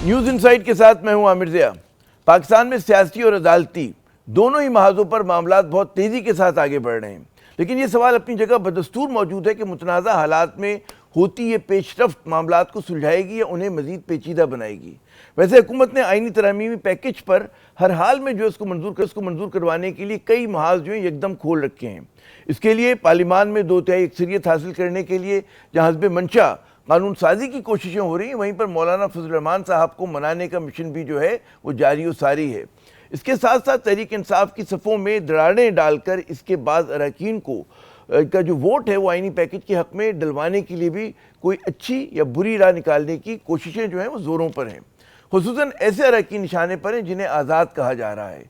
News insight کے ساتھ میں ہوں عامر ضیاء۔ پاکستان میں سیاسی اور عدالتی دونوں ہی محاذوں پر معاملات بہت تیزی کے ساتھ آگے بڑھ رہے ہیں، لیکن یہ سوال اپنی جگہ بدستور موجود ہے کہ متنازع حالات میں ہوتی یہ پیش رفت معاملات کو سلجھائے گی یا انہیں مزید پیچیدہ بنائے گی۔ ویسے حکومت نے آئینی ترمیمی پیکج پر ہر حال میں جو اس کو منظور کروانے کے لیے کئی محاذ جو ہیں یکدم کھول رکھے ہیں۔ اس کے لیے پارلیمان میں 2/3 اکثریت حاصل کرنے کے لیے جہاں حزب منشا قانون سازی کی کوششیں ہو رہی ہیں، وہیں پر مولانا فضل الرحمان صاحب کو منانے کا مشن بھی جو ہے وہ جاری و ساری ہے۔ اس کے ساتھ ساتھ تحریک انصاف کی صفوں میں دراڑیں ڈال کر اس کے بعض اراکین کا جو ووٹ ہے وہ آئینی پیکج کے حق میں ڈلوانے کے لیے بھی کوئی اچھی یا بری راہ نکالنے کی کوششیں جو ہیں وہ زوروں پر ہیں، خصوصاً ایسے اراکین نشانے پر ہیں جنہیں آزاد کہا جا رہا ہے۔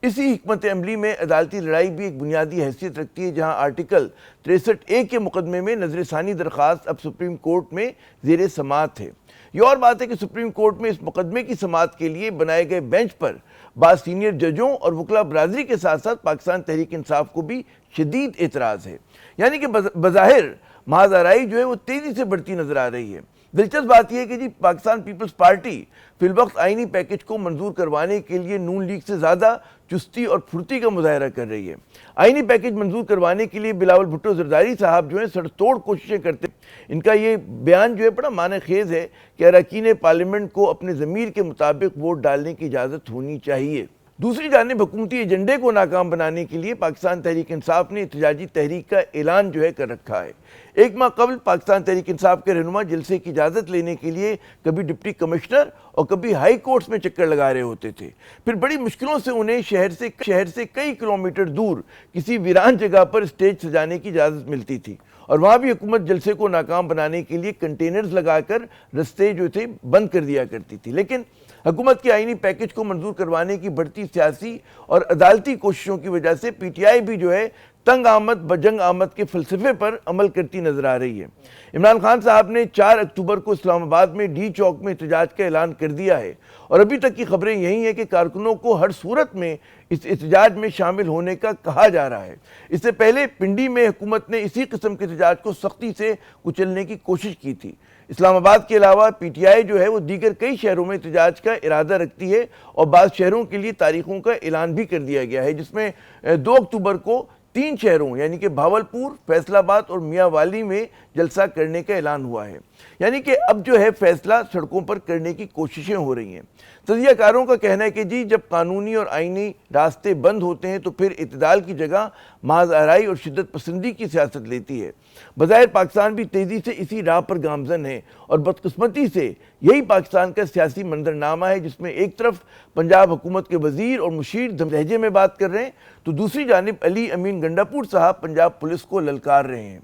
اسی حکمت عملی میں عدالتی لڑائی بھی ایک بنیادی حیثیت رکھتی ہے، جہاں آرٹیکل 63A کے مقدمے میں نظر ثانی درخواست اب سپریم کورٹ میں زیر سماعت ہے۔ یہ اور بات ہے کہ سپریم کورٹ میں اس مقدمے کی سماعت کے لیے بنائے گئے بینچ پر بعض سینئر ججوں اور وکلاء برادری کے ساتھ ساتھ پاکستان تحریک انصاف کو بھی شدید اعتراض ہے، یعنی کہ بظاہر محاذ آرائی جو ہے وہ تیزی سے بڑھتی نظر آ رہی ہے۔ دلچسپ بات یہ ہے کہ پاکستان پیپلز پارٹی فی الوقت آئینی پیکج کو منظور کروانے کے لیے نون لیگ سے زیادہ چستی اور پھرتی کا مظاہرہ کر رہی ہے۔ آئینی پیکج منظور کروانے کے لیے بلاول بھٹو زرداری صاحب جو ہیں سر توڑ کوششیں کرتے ہیں۔ ان کا یہ بیان جو ہے بڑا معنی خیز ہے کہ اراکین پارلیمنٹ کو اپنے ضمیر کے مطابق ووٹ ڈالنے کی اجازت ہونی چاہیے۔ دوسری جانب حکومتی ایجنڈے کو ناکام بنانے کے لیے پاکستان تحریک انصاف نے احتجاجی تحریک کا اعلان جو ہے کر رکھا ہے۔ ایک ماہ قبل پاکستان تحریک انصاف کے رہنما جلسے کی اجازت لینے کے لیے کبھی ڈپٹی کمشنر اور کبھی ہائی کورٹس میں چکر لگا رہے ہوتے تھے، پھر بڑی مشکلوں سے انہیں شہر سے کئی کلومیٹر دور کسی ویران جگہ پر اسٹیج سجانے کی اجازت ملتی تھی، اور وہاں بھی حکومت جلسے کو ناکام بنانے کے لیے کنٹینرز لگا کر رستے جو تھے بند کر دیا کرتی تھی۔ لیکن حکومت کے آئینی پیکج کو منظور کروانے کی بڑھتی سیاسی اور عدالتی کوششوں کی وجہ سے پی ٹی آئی بھی جو ہے تنگ آمد بجنگ آمد کے فلسفے پر عمل کرتی نظر آ رہی ہے۔ عمران خان صاحب نے 4 اکتوبر کو اسلام آباد میں ڈی چوک میں احتجاج کا اعلان کر دیا ہے، اور ابھی تک کی خبریں یہی ہیں کہ کارکنوں کو ہر صورت میں اس احتجاج میں شامل ہونے کا کہا جا رہا ہے۔ اس سے پہلے پنڈی میں حکومت نے اسی قسم کے احتجاج کو سختی سے کچلنے کی کوشش کی تھی۔ اسلام آباد کے علاوہ پی ٹی آئی جو ہے وہ دیگر کئی شہروں میں احتجاج کا ارادہ رکھتی ہے، اور بعض شہروں کے لیے تاریخوں کا اعلان بھی کر دیا گیا ہے، جس میں 2 اکتوبر کو 3 شہروں یعنی کہ بھاولپور، فیصل آباد اور میاں والی میں جلسہ کرنے کا اعلان ہوا ہے۔ یعنی کہ اب جو ہے فیصلہ سڑکوں پر کرنے کی کوششیں ہو رہی ہیں۔ تجزیہ کاروں کا کہنا ہے کہ جب قانونی اور آئینی راستے بند ہوتے ہیں تو پھر اعتدال کی جگہ محض آرائی اور شدت پسندی کی سیاست لیتی ہے۔ بظاہر پاکستان بھی تیزی سے اسی راہ پر گامزن ہے، اور بدقسمتی سے یہی پاکستان کا سیاسی منظرنامہ ہے، جس میں ایک طرف پنجاب حکومت کے وزیر اور مشیر دم لہجے میں بات کر رہے ہیں، تو دوسری جانب علی امین گنڈاپور صاحب پنجاب پولیس کو للکار رہے ہیں۔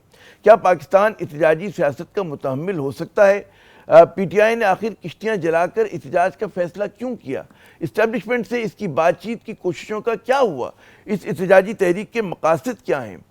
کیا پاکستان احتجاجی سیاست کا متحمل ہو سکتا ہے؟ پی ٹی آئی نے آخر کشتیاں جلا کر احتجاج کا فیصلہ کیوں کیا؟ اسٹیبلشمنٹ سے اس کی بات چیت کی کوششوں کا کیا ہوا؟ اس احتجاجی تحریک کے مقاصد کیا ہیں؟